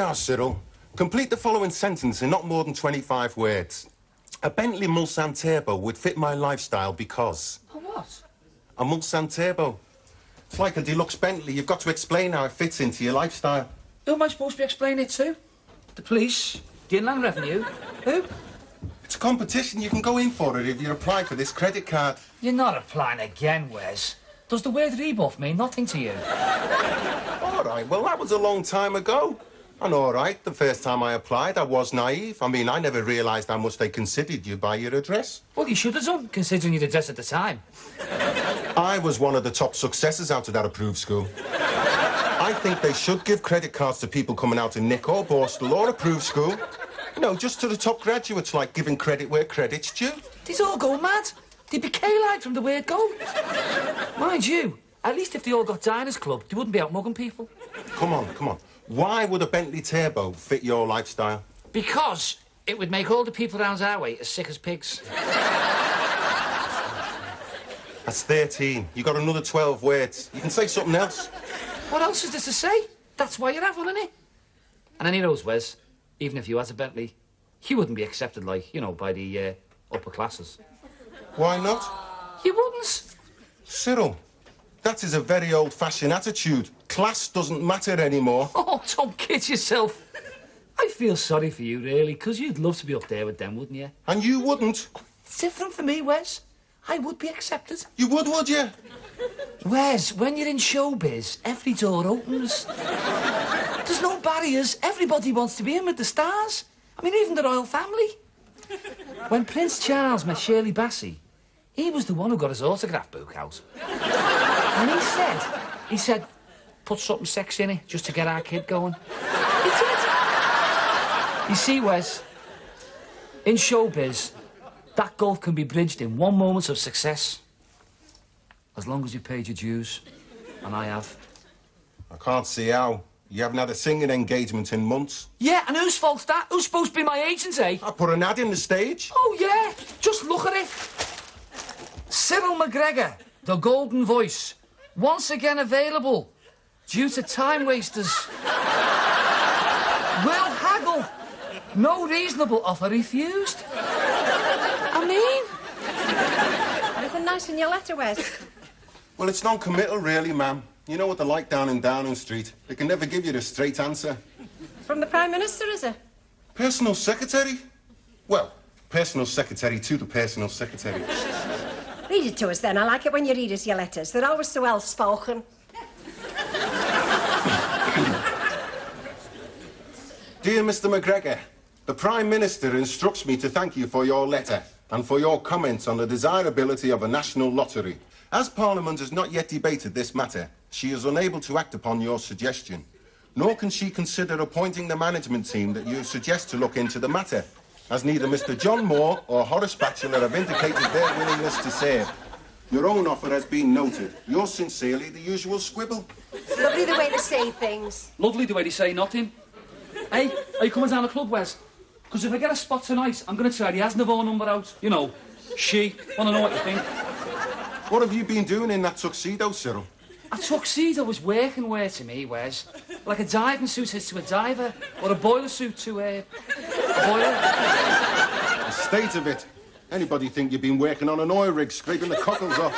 Now, Cyril, complete the following sentence in not more than 25 words. A Bentley Mulsanne Turbo would fit my lifestyle because... A what? A Mulsanne Turbo. It's like a deluxe Bentley. You've got to explain how it fits into your lifestyle. Who am I supposed to be explaining it to? The police? The Inland Revenue? Who? It's a competition. You can go in for it if you apply for this credit card. You're not applying again, Wes. Does the word rebuff mean nothing to you? All right, well, that was a long time ago. And all right, the first time I applied, I was naive. I mean, I never realised how much they considered you by your address. Well, you should have done, considering your address at the time. I was one of the top successes out of that approved school. I think they should give credit cards to people coming out of Nick or Borstal or approved school. You know, just to the top graduates, like giving credit where credit's due. They'd all go mad. They'd be K-like from the word go. Mind you, at least if they all got Diners Club, they wouldn't be out mugging people. Come on, come on. Why would a Bentley Turbo fit your lifestyle? Because it would make all the people around our way as sick as pigs. That's 13. You got another 12 words. You can say something else. What else is there to say? That's why you have one, innit? And any knows, Wes, even if you had a Bentley, you wouldn't be accepted, like, you know, by the upper classes. Why not? You wouldn't. Cyril, that is a very old-fashioned attitude. Class doesn't matter anymore. Oh, don't kid yourself. I feel sorry for you, really, because you'd love to be up there with them, wouldn't you? And you wouldn't. It's different for me, Wes. I would be accepted. You would you? Wes, when you're in showbiz, every door opens. There's no barriers. Everybody wants to be in with the stars. I mean, even the royal family. When Prince Charles met Shirley Bassey, he was the one who got his autograph book out. And he said, put something sexy in it just to get our kid going. He did. You see, Wes, in showbiz, that gulf can be bridged in one moment of success. As long as you've paid your dues. And I have. I can't see how. You haven't had a singing engagement in months. Yeah, and whose fault's that? Who's supposed to be my agent, eh? I put an ad in the stage. Oh, yeah. Just look at it. Cyril McGregor, the golden voice. Once again available. Due to time wasters. Will haggle. No reasonable offer refused. I mean... Anything nice in your letter, Wes? Well, it's non-committal, really, ma'am. You know what they're like down in Downing Street. They can never give you the straight answer. From the Prime Minister, is it? Personal secretary? Well, personal secretary to the personal secretary. Read it to us, then. I like it when you read us your letters. They're always so well-spoken. Dear Mr. McGregor, the Prime Minister instructs me to thank you for your letter and for your comments on the desirability of a national lottery. As Parliament has not yet debated this matter, she is unable to act upon your suggestion, nor can she consider appointing the management team that you suggest to look into the matter, as neither Mr. John Moore or Horace Batchelor have indicated their willingness to serve. Your own offer has been noted. Yours sincerely, the usual squibble. Lovely the way to say things. Lovely the way they say nothing. Hey, are you coming down the club, Wes? Because if I get a spot tonight, I'm going to try the Asnavour number out. You know, she. Want to know what you think? What have you been doing in that tuxedo, Cyril? A tuxedo was working wear to me, Wes. Like a diving suit is to a diver, or a boiler suit to a boiler. The state of it. Anybody think you've been working on an oil rig, scraping the cockles off?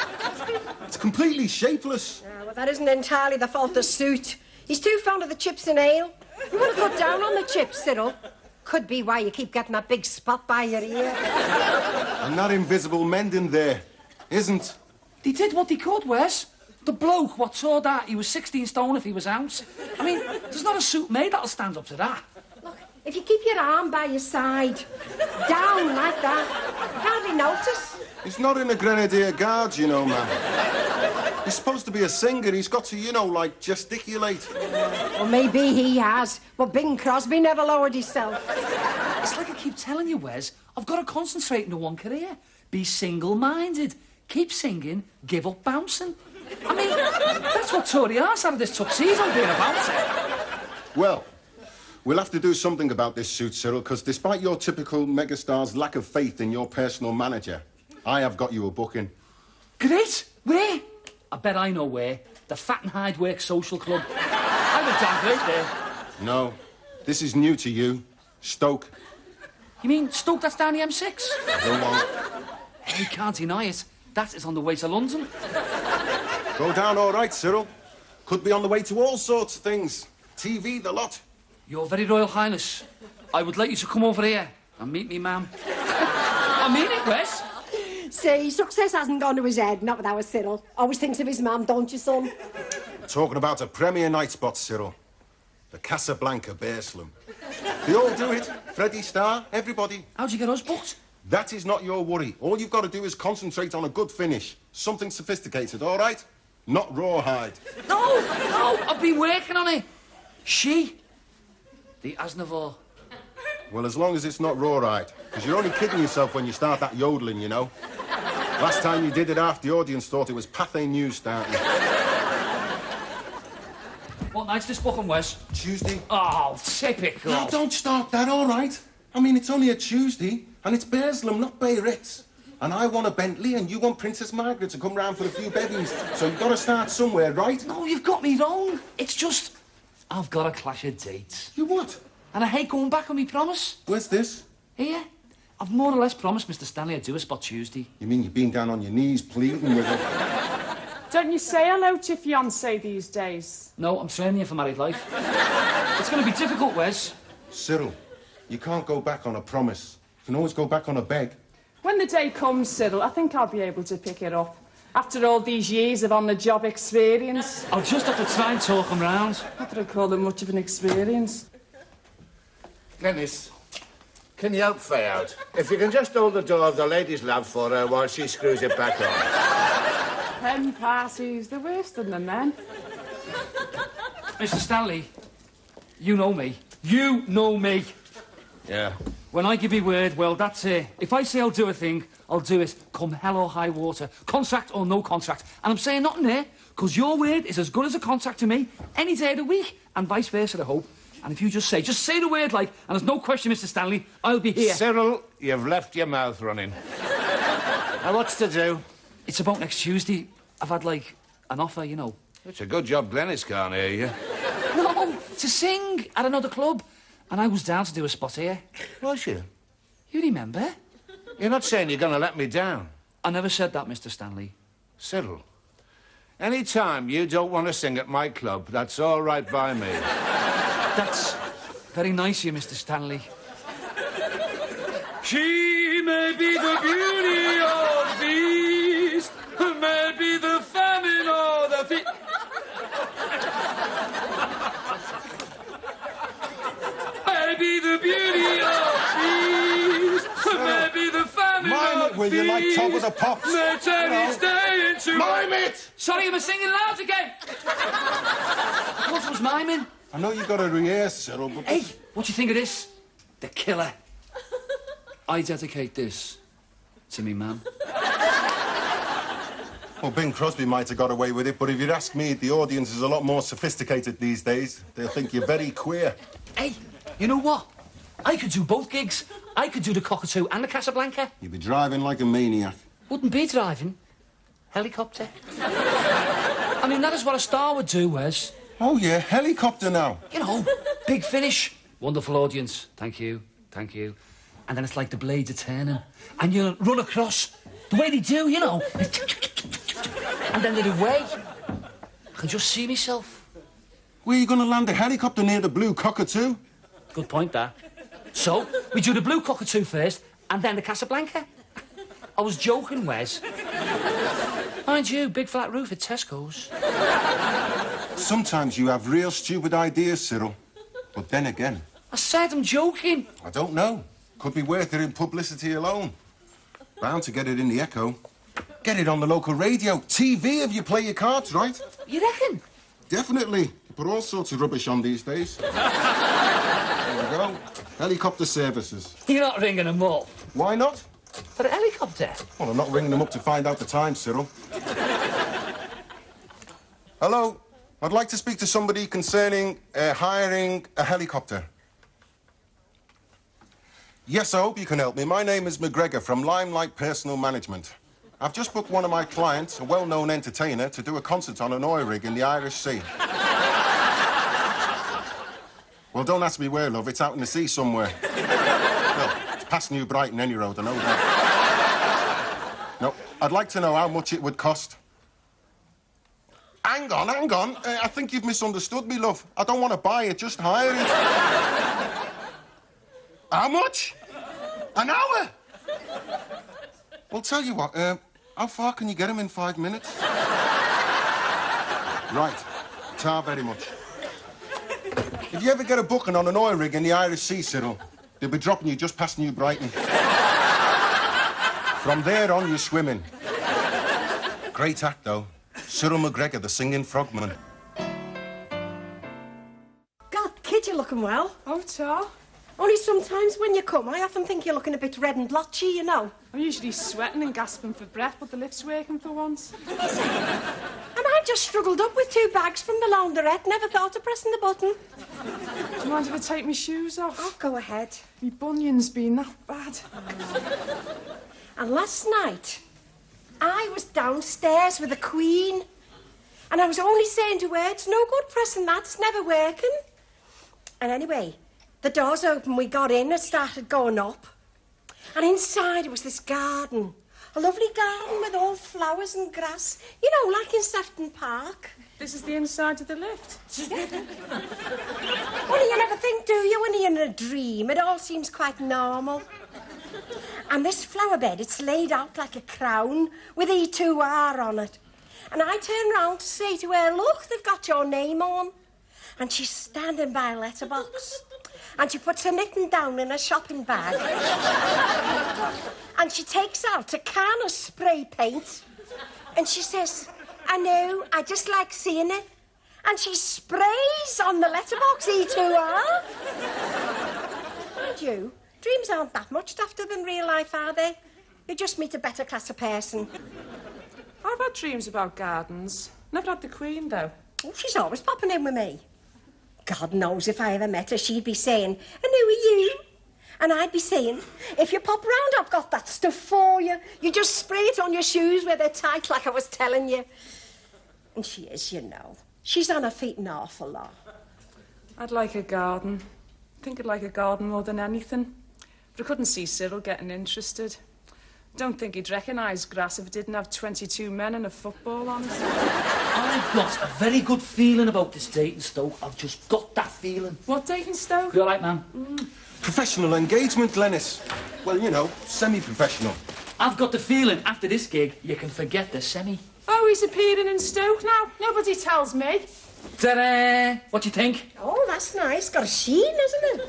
It's completely shapeless. Well, that isn't entirely the fault of the suit. He's too fond of the chips and ale. You want to cut down on the chips, Cyril? Could be why you keep getting that big spot by your ear. And that invisible mending there isn't. They did what they could, Wes. The bloke what saw that, he was 16 stone if he was out. I mean, there's not a suit made that'll stand up to that. Look, if you keep your arm by your side, down like that, you hardly notice. He's not in the Grenadier Guards, you know, man. He's supposed to be a singer. He's got to, you know, like, gesticulate. Well, maybe he has, but Bing Crosby never lowered himself. It's like I keep telling you, Wes, I've got to concentrate on one career. Be single-minded. Keep singing, give up bouncing. I mean, that's what Tory arse out of this tuxedo being about it. Well, we'll have to do something about this suit, Cyril, because despite your typical megastar's lack of faith in your personal manager, I have got you a booking. Great. Where? I bet I know where. The Fat and Hide Work Social Club. I would damn great there. No. This is new to you. Stoke. You mean Stoke that's down the M6? I don't want... You can't deny it. That is on the way to London. Go down all right, Cyril. Could be on the way to all sorts of things. TV, the lot. Your very Royal Highness, I would like you to come over here and meet me, ma'am. I mean it, Wes. See, success hasn't gone to his head, not with our Cyril. Always thinks of his mum, don't you, son? Talking about a premier night spot, Cyril. The Casablanca Bearslam. They all do it. Freddie Starr, everybody. How'd you get us booked? That is not your worry. All you've got to do is concentrate on a good finish. Something sophisticated, all right? Not rawhide. No, I've been working on it. She, the Aznavour. Well, as long as it's not rawhide. Because you're only kidding yourself when you start that yodeling, you know. Last time you did it, half the audience thought it was Pathé News starting. What night's this booking, Wes? Tuesday. Oh, typical. No, don't start that, all right? I mean, it's only a Tuesday, and it's Bearslam, not Biarritz. And I want a Bentley, and you want Princess Margaret to come round for a few bevies. So you've got to start somewhere, right? No, you've got me wrong. It's just, I've got a clash of dates. You what? And I hate going back on me promise. Where's this? Here. I've more or less promised Mr. Stanley I'd do a spot Tuesday. You mean you've been down on your knees pleading with her? Don't you say hello to your fiancé these days? No, I'm training you for married life. It's going to be difficult, Wes. Cyril, you can't go back on a promise. You can always go back on a beg. When the day comes, Cyril, I think I'll be able to pick it up. After all these years of on-the-job experience. I'll just have to try and talk him round. Not that I call it much of an experience. Dennis, can you help Faye out? If you can just hold the door of the ladies' lab for her while she screws it back on. Pen parties, they're worse than the men. Mr. Stanley, you know me. You know me. Yeah. When I give me word, well, that's it. If I say I'll do a thing, I'll do it, come hell or high water. Contract or no contract. And I'm saying nothing there, because your word is as good as a contract to me any day of the week, and vice versa, I hope. And if you just say the word, like, and there's no question, Mr. Stanley, I'll be here. Cyril, you've left your mouth running. Now, what's to do? It's about next Tuesday. I've had, like, an offer, you know. It's a good job Glennis can't hear you. No, to sing at another club. And I was down to do a spot here. Was you? You remember? You're not saying you're going to let me down? I never said that, Mr. Stanley. Cyril, any time you don't want to sing at my club, that's all right by me. That's very nice of you, Mr. Stanley. She may be the beauty or the beast, may be the famine or the feast. Maybe the beauty of peace, maybe the famine Mime it, will you, like Top of the Pops? May turn his day into... Mime it! Sorry, am I singing loud again? What was miming? I know you've got to rehearse, Cyril, but... Hey, what do you think of this? The Killer. I dedicate this to me, man. Well, Bing Crosby might have got away with it, but if you'd ask me, the audience is a lot more sophisticated these days. They'll think you're very queer. Hey, you know what? I could do both gigs. I could do the Cockatoo and the Casablanca. You'd be driving like a maniac. Wouldn't be driving. Helicopter. I mean, that is what a star would do, Wes. Oh, yeah, helicopter now. You know, big finish. Wonderful audience. Thank you. Thank you. And then it's like the blades are turning. And you run across the way they do, you know. And then they're away. I can just see myself. Where are you going to land a helicopter near the Blue Cockatoo? Good point, that. So, we do the Blue Cockatoo first, and then the Casablanca. I was joking, Wes. Mind you, big flat roof at Tesco's. Sometimes you have real stupid ideas, Cyril. But then again... I said I'm joking. I don't know. Could be worth it in publicity alone. Bound to get it in the Echo. Get it on the local radio. TV if you play your cards right. You reckon? Definitely. You put all sorts of rubbish on these days. There we go. Helicopter services. You're not ringing them up. Why not? For a helicopter? Well, I'm not ringing them up to find out the time, Cyril. Hello. I'd like to speak to somebody concerning hiring a helicopter. Yes, I hope you can help me. My name is McGregor from Limelight Personal Management. I've just booked one of my clients, a well-known entertainer, to do a concert on an oil rig in the Irish Sea. Well, don't ask me where, love. It's out in the sea somewhere. Well, it's past New Brighton, any road, I know that. No, I'd like to know how much it would cost. Hang on. I think you've misunderstood me, love. I don't want to buy it, just hire it. How much? An hour? Well, tell you what, how far can you get him in 5 minutes? Right. Ta very much. If you ever get a booking on an oil rig in the Irish Sea, Cyril, they'll be dropping you just past New Brighton. From there on, you're swimming. Great act, though. Cyril McGregor, the singing frogman. God, kid, you're looking well. Oh, Ta. Only sometimes when you come, I often think you're looking a bit red and blotchy, you know. I'm usually sweating and gasping for breath, but the lift's working for once. And I just struggled up with 2 bags from the launderette, never thought of pressing the button. Do you mind if I take my shoes off? Oh, go ahead. My bunion's been that bad. And last night, I was downstairs with the Queen, and I was only saying to her, it's no good pressing that, it's never working. And anyway, the doors open, we got in, it started going up. And inside it was this garden. A lovely garden with all flowers and grass. You know, like in Sefton Park. This is the inside of the lift. Only you never think, do you, when you're in a dream? It all seems quite normal. And this flower bed, it's laid out like a crown with E2R on it. And I turn round to say to her, look, they've got your name on. And she's standing by a letterbox. And she puts her knitting down in a shopping bag. And she takes out a can of spray paint. And she says, I know, I just like seeing it. And she sprays on the letterbox E2R. Mind you, dreams aren't that much dafter than real life, are they? You just meet a better class of person. I've had dreams about gardens. Never had the Queen, though. Oh, she's always popping in with me. God knows if I ever met her, she'd be saying, and who are you? And I'd be saying, if you pop round, I've got that stuff for you. You just spray it on your shoes where they're tight, like I was telling you. And she is, you know. She's on her feet an awful lot. I'd like a garden. I think I'd like a garden more than anything. But I couldn't see Cyril getting interested. Don't think he'd recognise grass if it didn't have 22 men and a football on it. I've got a very good feeling about this date in Stoke. I've just got that feeling. What date in Stoke? You all right, man? Professional engagement, Glenys. Well, you know, semi-professional. I've got the feeling after this gig, you can forget the semi. Oh, he's appearing in Stoke now. Nobody tells me. Ta-da! What do you think? Oh, that's nice. Got a sheen, isn't it?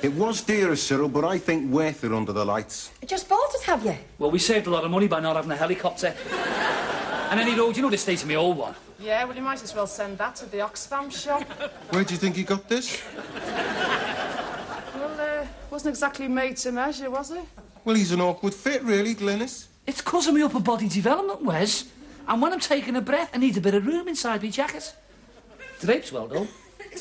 It was dearer, Cyril, but I think worth it under the lights. You just bought it, have you? Well, we saved a lot of money by not having a helicopter. And any road, you know the state of my old one. Yeah, well, you might as well send that to the Oxfam shop. Where do you think he got this? Well, wasn't exactly made to measure, was it? Well, he's an awkward fit, really, Glenys. It's because of my upper body development, Wes. And when I'm taking a breath, I need a bit of room inside my jacket. Drapes well, though.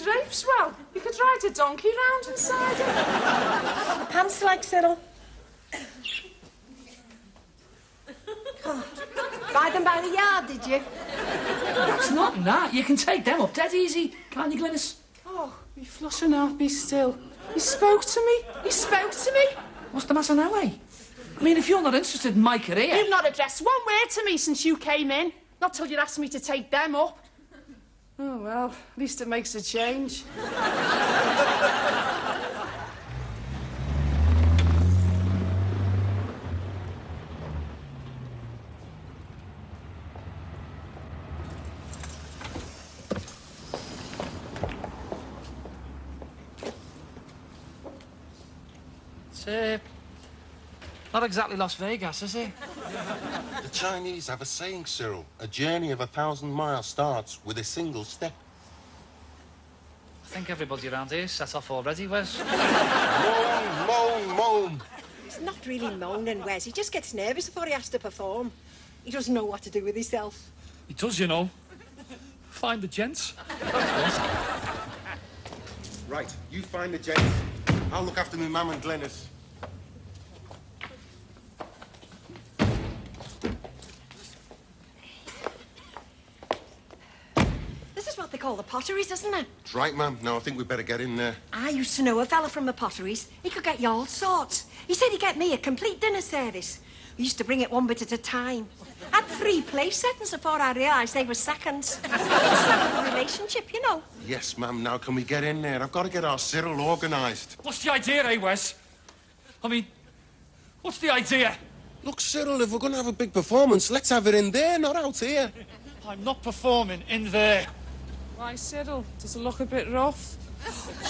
Drapes well. You could ride a donkey round inside it. The pants like Cyril. Oh, buy them by the yard, did you? That's not that. You can take them up dead easy, can't you, Glenys? Oh, be flushing out, be still. He spoke to me. He spoke to me. What's the matter now, eh? I mean, if you're not interested in my career... You've not addressed one word to me since you came in. Not till you asked me to take them up. Oh, well, at least it makes a change. It's, not exactly Las Vegas, is it? The Chinese have a saying, Cyril. A journey of 1,000 miles starts with a single step. I think everybody around here set off already, Wes. Moan, moan, moan. He's not really moaning, Wes. He just gets nervous before he has to perform. He doesn't know what to do with himself. He does, you know. Find the gents. Right, you find the gents. I'll look after my mum and Glenys. call the Potteries, isn't it? That's right, ma'am. Now, I think we'd better get in there. I used to know a fella from the Potteries. He could get you all sorts. He said he'd get me a complete dinner service. We used to bring it one bit at a time. Had 3 place settings before I realised they were seconds. It's a relationship, you know. Yes, ma'am. Now, can we get in there? I've got to get our Cyril organised. What's the idea, eh, Wes? I mean, what's the idea? Look, Cyril, if we're going to have a big performance, let's have it in there, not out here. I'm not performing in there. Why, Cyril? Does it look a bit rough?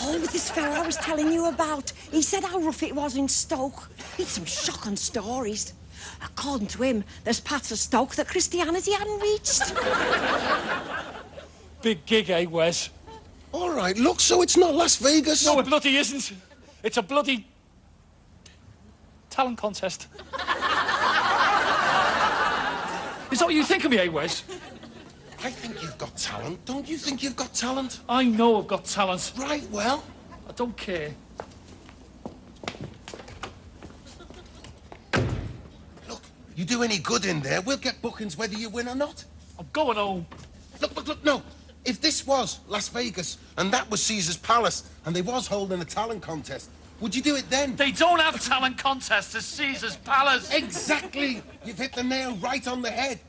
Oh, this fella I was telling you about. He said how rough it was in Stoke. He'd some shocking stories. According to him, there's parts of Stoke that Christianity hadn't reached. Big gig, eh, Wes? All right, look, so it's not Las Vegas? No, it bloody isn't. It's a bloody talent contest. Is that what you think of me, eh, Wes? I think you've got talent. Don't you think you've got talent? I know I've got talent. Right, well. I don't care. Look, you do any good in there, we'll get bookings whether you win or not. I'm going home. Look, no. If this was Las Vegas and that was Caesar's Palace and they was holding a talent contest, would you do it then? They don't have talent contests at Caesar's Palace. Exactly. You've hit the nail right on the head.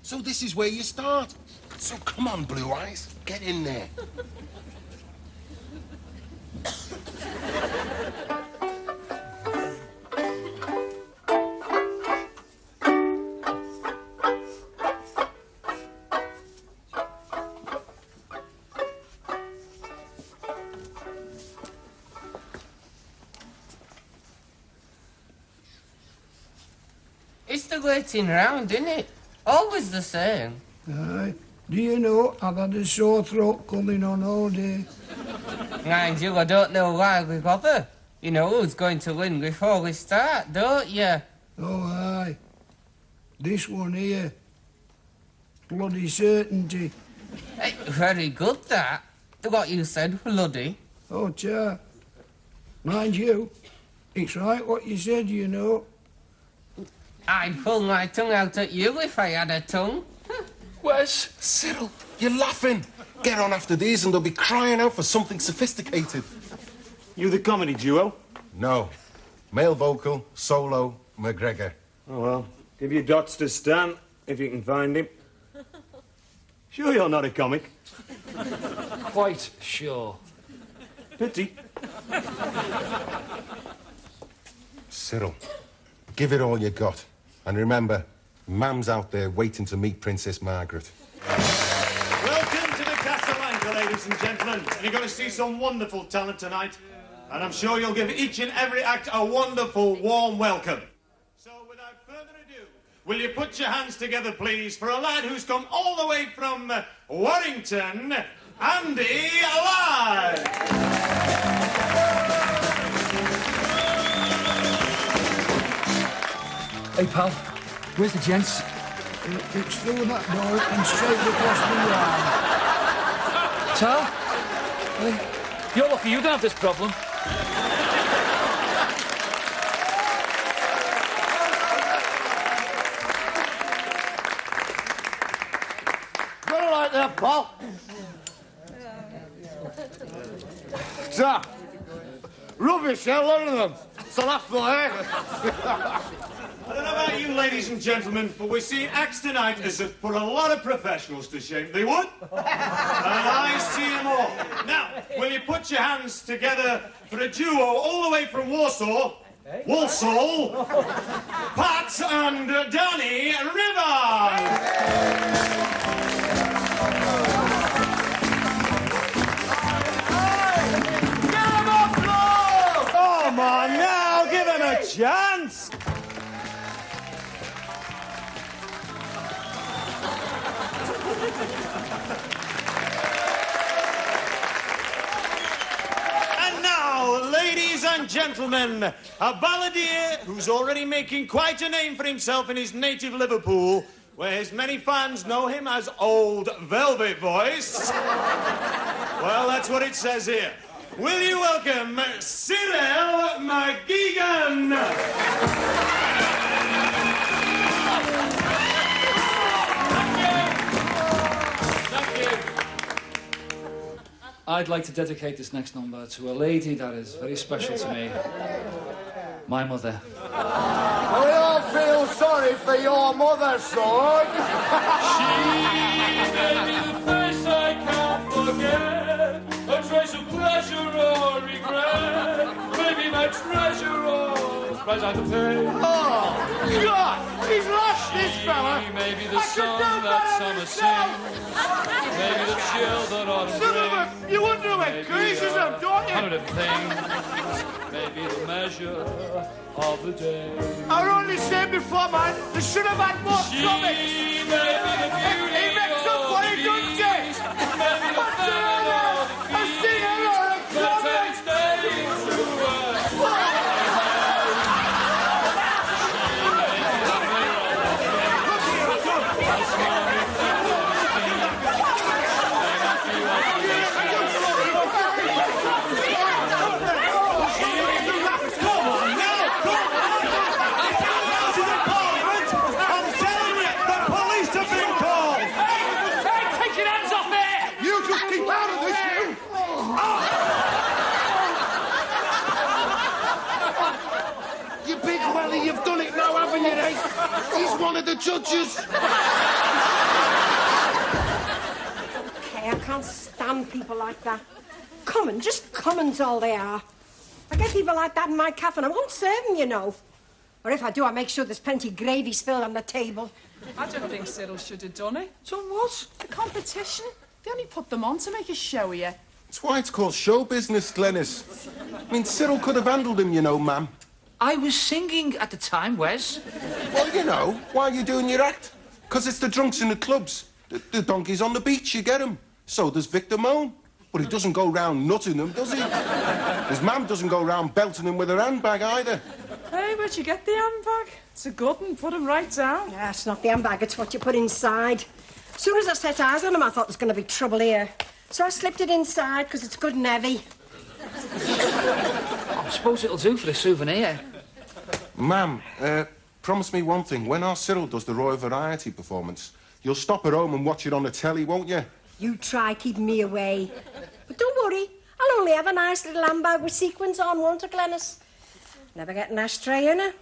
So this is where you start. So come on, Blue Eyes, get in there. It's the waiting round, isn't it? Always the same. Aye. Do you know, I've had a sore throat coming on all day. Mind you, I don't know why we bother. You know who's going to win before we start, don't you? Oh, aye. This one here. Bloody certainty. Hey, very good, that. What you said, bloody. Oh, cha. Mind you, it's right what you said, you know. I'd pull my tongue out at you if I had a tongue. Wes? Cyril, you're laughing. Get on after these and they'll be crying out for something sophisticated. You the comedy duo? No. Male vocal, solo, McGregor. Oh, well, give your dots to Stan, if you can find him. Sure you're not a comic? Quite sure. Pity. Cyril, give it all you got. And remember, Mam's out there waiting to meet Princess Margaret. Welcome to the Casablanca, ladies and gentlemen. And you're going to see some wonderful talent tonight. And I'm sure you'll give each and every act a wonderful, warm welcome. So, without further ado, will you put your hands together, please, for a lad who's come all the way from Warrington, Andy Alive! Hey, pal, where's the gents? It's through that door and straight across the yard. Tal? You're lucky you don't have this problem. Got it right there, Paul. So, rubbish, a lot of them. So that's for I don't know about you, ladies and gentlemen, but we're seeing acts tonight as have put a lot of professionals to shame. They would. And I see them all. Now, will you put your hands together for a duo all the way from Warsaw, Walsall, Pat and Danny River. Come on now, give him a chance. And now, ladies and gentlemen, a balladeer who's already making quite a name for himself in his native Liverpool, where his many fans know him as Old Velvet Voice. Well, that's what it says here. Will you welcome Cyril McGregor? I'd like to dedicate this next number to a lady that is very special to me. My mother. We all feel sorry for your mother, son. She made me the face I can't forget. A trace of pleasure or regret. Maybe my treasure or price I can pay. Oh, God! He's lost this fella. Maybe the song that summer sings. Maybe the chill that autumn Some of brings. them, you wonder when creases them, don't you? Hundred things. Maybe the measure of the day. I only said before, man, they should have had more She comics. may be the beauty He makes up of for the it, doesn't he? beast. Maybe the feminine of the I've seen a lot of But comics. it's days to You've done it now, haven't you, eh? He's one of the judges. Okay, I can't stand people like that. Common, just common's all they are. I get people like that in my cafe and I won't serve them, you know. Or if I do, I make sure there's plenty of gravy spilled on the table. I don't think Cyril should have done it. Done what? The competition. They only put them on to make a show of you. That's why it's called show business, Glenys. I mean, Cyril could have handled him, you know, ma'am. I was singing at the time, Wes. Well, you know, why are you doing your act? Because it's the drunks in the clubs. The donkeys on the beach, you get 'em. So does Victor Moan. But he doesn't go round nutting them, does he? His mum doesn't go round belting him with her handbag either. Hey, where'd you get the handbag? It's a good one. Put him right down. Yeah, it's not the handbag, it's what you put inside. As soon as I set eyes on him, I thought there was going to be trouble here. So I slipped it inside because it's good and heavy. I suppose it'll do for a souvenir. Ma'am, promise me one thing. When our Cyril does the Royal Variety performance, you'll stop at home and watch it on the telly, won't you? You try keeping me away. But don't worry, I'll only have a nice little handbag with sequins on, won't I, Glenys? Never get an ashtray in her.